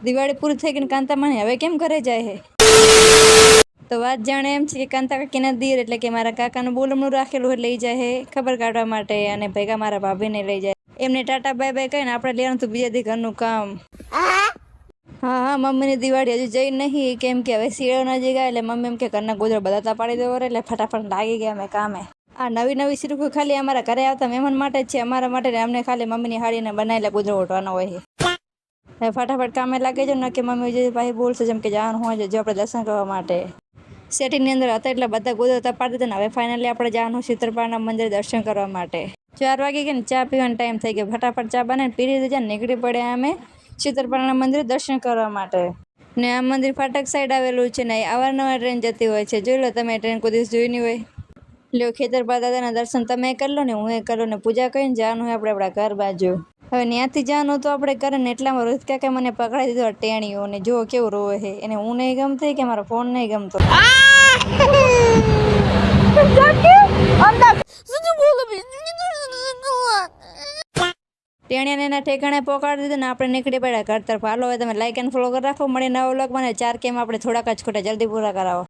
દિવાળી પૂરી થઈ ગઈ કાંતામાને હવે કેમ ઘરે જાય હે? તો વાત જાણે એમ છે કે કાંતા કાકીના દીર એટલે કે મારા કાકાનું બોલમણું રાખેલું એટલે લઈ જાય હે ખબર કાઢવા માટે, અને ભેગા મારા ભાભીને લઈ જાય. એમને ટાટા બાય બાય કહીને આપણે લેવાનું હતું બીજા દી ઘરનું કામ. હા મમ્મીની દિવાળી હજુ જઈ નહીં, કેમ કે હવે શિયાળો નજીક આવે એટલે મમ્મી એમ કે ઘરના ગોદડા બધા પાડી દેવો એટલે ફટાફટ લાગી ગયા અમે કામે. આ નવી સિરકું ખાલી અમારા ઘરે આવતા મહેમાન માટે જ છે, અમારા માટે અમને ખાલી મમ્મીની હાડીને બનાવેલા ગોદડો ઓઢવાનો હોય. હવે ફટાફટ કામે લાગે છે ને કે મમ્મી જે ભાઈ બોલશે જેમ કે જવાનું હોય જો આપણે દર્શન કરવા માટે. સેટિંગની અંદર હતા એટલે બધા ગોદડા પાડી દીધા ને હવે ફાઇનલી આપણે જવાનું શીતળપાળના મંદિર દર્શન કરવા માટે. 4 વાગી ગયા ને ચા પીવાનો ટાઈમ થઈ ગયો, ફટાફટ ચા બનાવીને પી લીધી છે ને નીકળી પડ્યા અમે શીતળપાળના મંદિર દર્શન કરવા માટે. ને આ મંદિર ફાટક સાઈડ આવેલું છે ને અવારનવાર ટ્રેન જતી હોય છે, જોઈ લો તમે ટ્રેન કોઈ દિવસ જોઈ નહીં હોય. લ્યો ખેતરપા દાદાના દર્શન તમે કરી લો ને હું એ કરી લો ને પૂજા કરીને જવાનું હોય આપણે આપણા ઘર બાજુ. હવે ત્યાંથી જવાનું તો આપણે કરે ને એટલામાં રોહિત કાકા મને પકડાઈ દીધો ટેણીઓ ને જો કેવું રોવે છે, એને હું નહીં ગમતી કે મારો ફોન નહીં ગમતો. ટેણીયાને એના ઠેકાણે પકડી દીધું ને આપણે નીકળી પડ્યા ઘર તરફ. હાલો હવે તમે લાઈક એન્ડ ફોલો કરી રાખો, મળીને નવો વ્લોગ મને 4 કેમ આપણે થોડાક જ ખોટા જલ્દી પૂરા કરાવો.